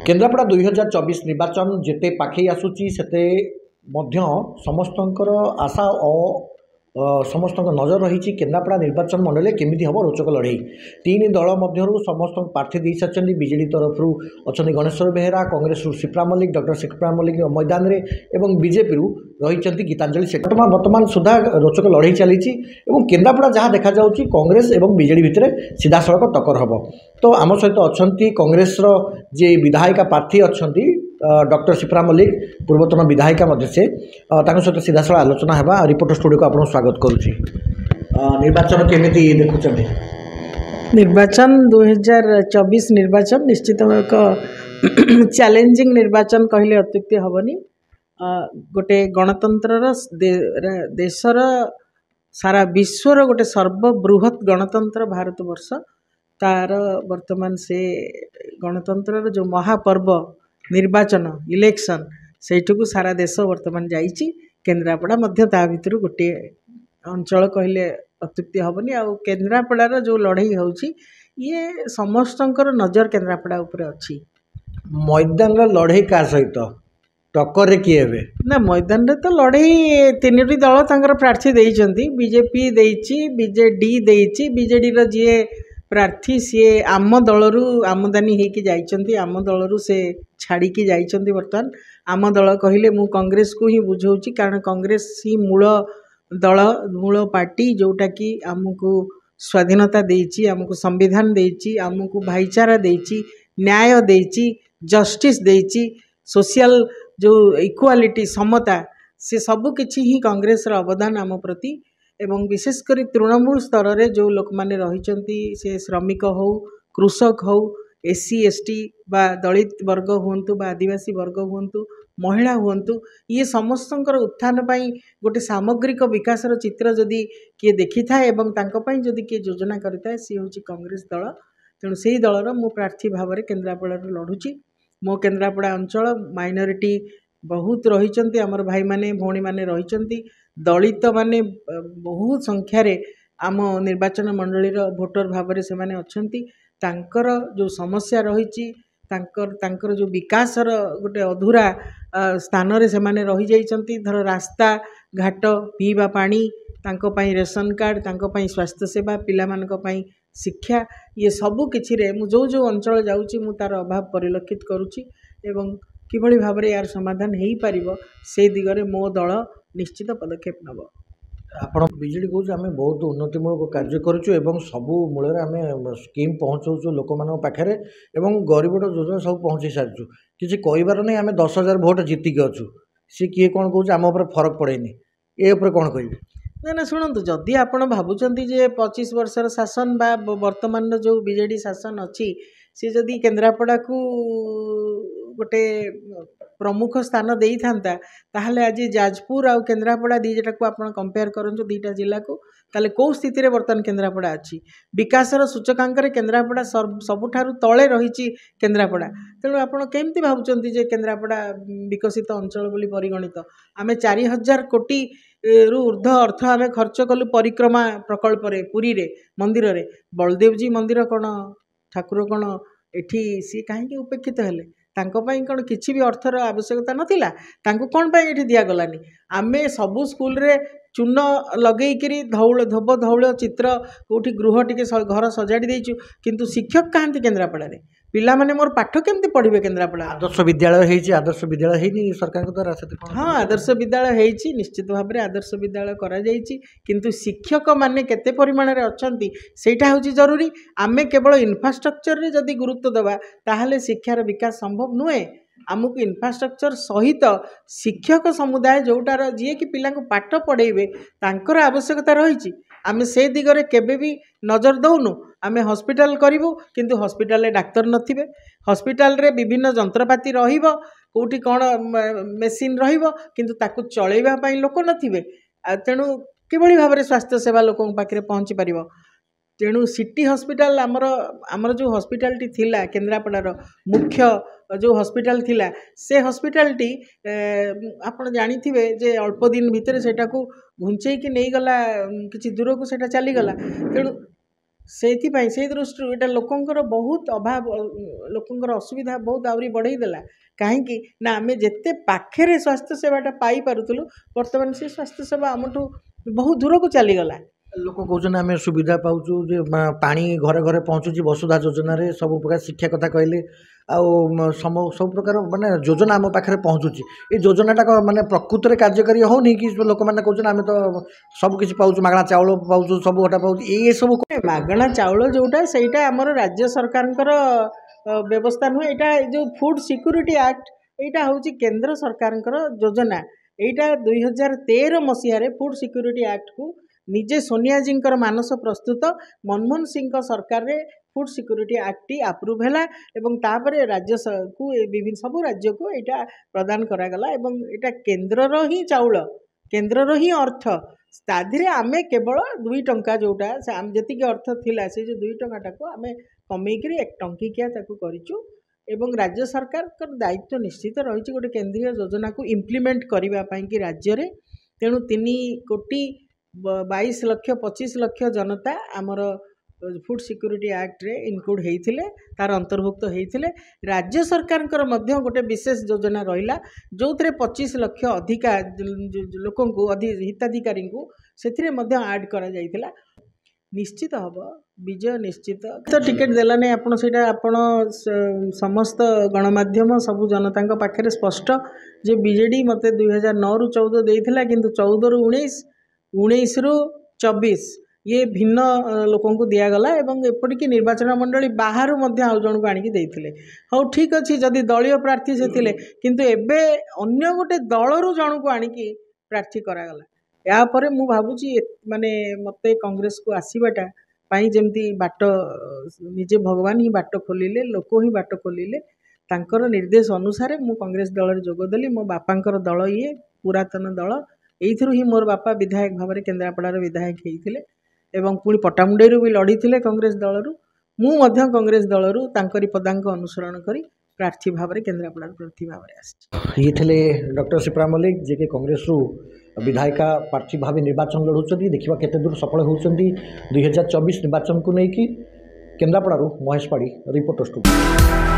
केन्द्रापड़ा 2024 निर्वाचन जेते पाखे आसूची सेते मध्य समस्तंकर आशा समस्त नजर रही केन्द्रापड़ा निर्वाचन मंडल केमी हम रोचक लड़े तीन दल मध्य समस्त प्रार्थी दे सारी बीजेडी तरफ अच्छा गणेश्वर बेहेरा कांग्रेस शिप्रा मल्लिक डॉक्टर शिप्रा मल्लिक मैदान में और बीजेपी रही गीतांजलि शेखर बर्तमान सुधा रोचक लड़े चली केन्द्रापड़ा जहाँ देखा कांग्रेस और बीजेडी भितर सीधा सड़क टक्कर हम तो आम सहित अच्छा कांग्रेस जे विधायिका प्रार्थी अच्छा डॉक्टर शिप्रा मल्लिक पूर्वतन विधायिका से सहित सीधा साल आलोचना है रिपोर्टर स्टूडियो को आपको स्वागत करुच्ची। निर्वाचन केमी देखुं निर्वाचन 2024 निर्वाचन निश्चित एक चैलेंजिंग निर्वाचन कहले अत्युक्ति हेनी गोटे गणतंत्र देशर सारा विश्वर गोटे सर्वबृहत गणतंत्र भारत वर्ष तार वर्तमान से गणतंत्र जो महापर्व निर्वाचन इलेक्शन सेठू सारा देश वर्तमान जाइए केन्द्रापड़ा मध्य ता भितर गोटे अंचल कहले अत्युक्ति हेनी आ केन्द्रापड़ार जो लड़ाई होची ये समस्तंकर नजर केन्द्रापड़ा उपरे अच्छी। मैदान लड़ाई का सहित टक्कर रे किए हेबे ना मैदान रे तो लड़ाई तीनोटी दल तांकर प्रार्थी देइचंती बीजेपी देइची बीजेडी देइची बीजेडी रो जे प्रार्थी सी आम दलरू आमदानी होगी जाइए आम दलरू से छाड़ी जाइए बर्तमान आम दल कहले मु कांग्रेस को ही बुझाऊँ कारण कांग्रेस ही मूल दल मूल पार्टी जोटा कि आमको स्वाधीनता देइची आमको संविधान देइची आमको भाईचारा देइची न्याय देइची जस्टिस देइची सोशल जो इक्वालिटी समता से सबु किछि ही कांग्रेस रा अवदान आम प्रति एवं विशेषकर तृणमूल स्तर रे जो लोक माने रहिचंती से श्रमिक हो कृषक हो एससी एसटी बा दलित वर्ग हुंतु बा आदिवासी वर्ग हुंतु महिला हुंतु ये समस्तंकर उत्थान पाई गोटे सामग्रिक विकास चित्र जदि किए देखि थाए एवं तांको पाई जदि किए योजना करिताए सी होची कांग्रेस दल तेणु से दलर मु प्रार्थी भाव में केन्द्रापड़ा लड़ुची मो केन्द्रापड़ा अंचल माइनॉरिटी बहुत रही आमर भाई माने भौणी माने रही दलित माने बहुत संख्यार आम निर्वाचन मंडलीर भोटर भाव में से अच्छी तांकर जो समस्या रही तांकर जो विकासर गोटे अधूरा स्थान रे से माने रही जाइछंती धर रास्ता घाट पीवा पानी तांको पई रेशन कार्ड तांको पई स्वास्थ्य सेवा पिला मानक पई शिक्षा ये सबू किछि रे मु जो जो अंचल जाउची मु तार अभाव परिलक्षित करुची एवं किभଳି भाबरे यार समाधान हेई परिबो से दिगरे मो दल निश्चित पदक्षेप नब। आपण बीजेडी कहूँ आम बहुत उन्नतिमूलक कार्य करूँ सबू मूल आम स्कीम पहुँचाऊँ लोक मान पाखे एवं गरीब योजना सब पहुँचे सारी किसी कहबार नहीं आम 10,000 भोट जीतिक अच्छु सी किए कौन कहूँ आम फरक पड़ेनि ए कौन कह ना ना शुणु जदि आप भावुंट 25 वर्षर शासन बा वर्तमान जो बीजेडी शासन अच्छी सी जदि केन्द्रापड़ा को गोटे प्रमुख स्थान दे था ताहले आज जाजपुर आउ केन्द्रापड़ा दीटा को आप कंपेयर करूँ दीटा जिला को ताले कौ स्थिति रे वर्तमान केन्द्रापड़ा अच्छी विकासर सूचकांक केन्द्रापड़ा सबुठारु तले रही केन्द्रापड़ा तेणु आप केमती भावुंट केन्द्रापड़ा विकसित अंचल बोली परिगणित आम 4,000 कोटी रु ऊर्ध्व अर्थ आम खर्च कलु परिक्रमा प्रकल्प रे पुरी रे मंदिर रे बलदेव जी मंदिर कौन ठाकुर कौन एठी सी कहीं उपेक्षित हेले तांको पाई कौन किसी भी अर्थर आवश्यकता नथिला तांको कौन पाई एठी दिया गलानी आमे सबु स्कूल रे चून लगेकरी धोब धौल चित्र कौटी गृह टिके घर सजाड़ी देचु किंतु शिक्षक कहांती केन्द्रापड़ा रे पिला माने मोर पाठ केमती पढ़े केन्द्रापड़ा आदर्श विद्यालय है आदर्श विद्यालय है सरकार द्वारा हाँ आदर्श विद्यालय है निश्चित भाव में आदर्श विद्यालय करा जाइछि किंतु शिक्षक माने केते परिमाण रे अछंती सेटा होची जरूरी आमे केवल इंफ्रास्ट्रक्चर रे जदि गुरुत्व देबा ताहले शिक्षार विकास संभव नुहे आमको इंफ्रास्ट्रक्चर सहित शिक्षक समुदाय जोटार जी कि पिला पाठ पढ़ेबे तांकर आवश्यकता रही आम से दिगरे केबे भी नजर दौनु आम हॉस्पिटल करूँ किंतु हॉस्पिटल डाक्तर नथिबे हॉस्पिटल रे विभिन्न जंत्रपाति रहिबो कोठी कौन मेसीन रहिबो किंतु ताकू चलैबा पई लोक नथिबे तेणु किभଳି भाव में स्वास्थ्य सेवा लोकों पाखे पहुँची पारिबो तेणु सिटी हॉस्पिटल आमर जो हॉस्पिटलटी थिला केन्द्रापड़ार मुख्य जो हॉस्पिटल थिला से हॉस्पिटलटी आपण जानिथिबे जे अल्प दिन भितर सेटा को घुंचेई कि नहीं गला किछि दूर को सेटा चली गला तेणु से दृष्टि एटा लोकंकर बहुत अभाव लोकंकर असुविधा बहुत आउरी बढ़ई देला कहीं ना आम जिते पाखे स्वास्थ्य सेवाटा पाई पारुलु बर्तमान से स्वास्थ्य सेवा आमठू बहुत दूर को चलीगला लोक कहते आम सुविधा पाचु जे पानी घरे घरे पहुँचुची वसुधा योजन सब प्रकार शिक्षा कथा कहले सब प्रकार माने योजना आम पाखे पहुँचुची ये योजनाटा माने प्रकृत में कार्यकारी होनी कि लोक मैंने कहते आम तो सब किसी पाचु मागणा चाउल पाचु सब गोटा पाचु ये सब मागणा चाउल जोटा से आमर राज्य सरकार व्यवस्था नुहे यहाँ जो फूड सिक्यूरिटी एक्ट यहाँ हूँ केंद्र सरकार योजना यहाँ 2013 मसीह फूड सिक्यूरिटी एक्ट को निजे सोनिया जी मानस प्रस्तुत मनमोहन सिंह सरकार रे food security act T approve है एवं तापर राज्य को विभिन्न सब राज्य को यहाँ प्रदान करागला एवं यहाँ केन्द्र ही चाउल केन्द्र ही अर्थ ताधीरे आम केवल 2 टंका जोटा जी अर्थ थिला से जो 2 टंकाटा को आम कमेकरी 1 टंकिकिया करूँ एवं राज्य सरकार दायित्व निश्चित रही गोटे केंद्रीय योजना को इम्प्लीमेंट करने कि राज्य में तेणु 3 कोटी 22 लक्ष 25 लक्ष जनता आमर फूड सिक्यूरिटी एक्ट रे इनक्लूड होते तार अंतर्भुक्त होते राज्य सरकार गोटे विशेष योजना रहा जो 25 लक्ष अधिका लोक हिताधिकारी को से आड करा जाइथिला निश्चित हम विजय निश्चित तो टिकेट देलानी आपण से समस्त गणमाध्यम सबू जनता पाखे स्पष्ट जे बीजेडी मते 2009 रु 14 देइथिला किंतु 14 रु 19 19 रु 24 ये भिन्न लोकों को दिगला एवं एपटिकी निर्वाचन मंडली बाहर आउ जन को आणिकी देइथिले हौ ठीक अच्छी जदि दलीय प्रार्थी से थिले किंतु एबे अन्य गोटे दलरू जन को आणिकी प्रार्थी करागला यापर मु भावुची माने मते कांग्रेस को आसीबाटा पाई जेमती बाट निजे भगवान ही बाट खोलिले लोक ही बाट खोलिले तांकर निर्देश अनुसार मु कांग्रेस दल जोगदेली मो बापांकर दल ये पुरातन दल एइथिरु ही मोर बापा विधायक भाव में केन्द्रापड़ार विधायक होइथिले एवं पुणी पट्टामुंडेरू भी लड़ी कांग्रेस दलरू मु कांग्रेस दलरू तांकरी पदांक अनुसरण करी प्रार्थी भाव में केन्द्रापड़ार प्रार्थी भाव में आसी ये थे डॉक्टर शिप्रा मल्लिक जे के कांग्रेस रु विधायिका प्रार्थी भाव निर्वाचन लड़ुंट देखा केते दूर सफल होती 2024 निर्वाचन को लेकिन केन्द्रापड़ारू महेश पाड़ी रिपोर्टर स्टूडियो।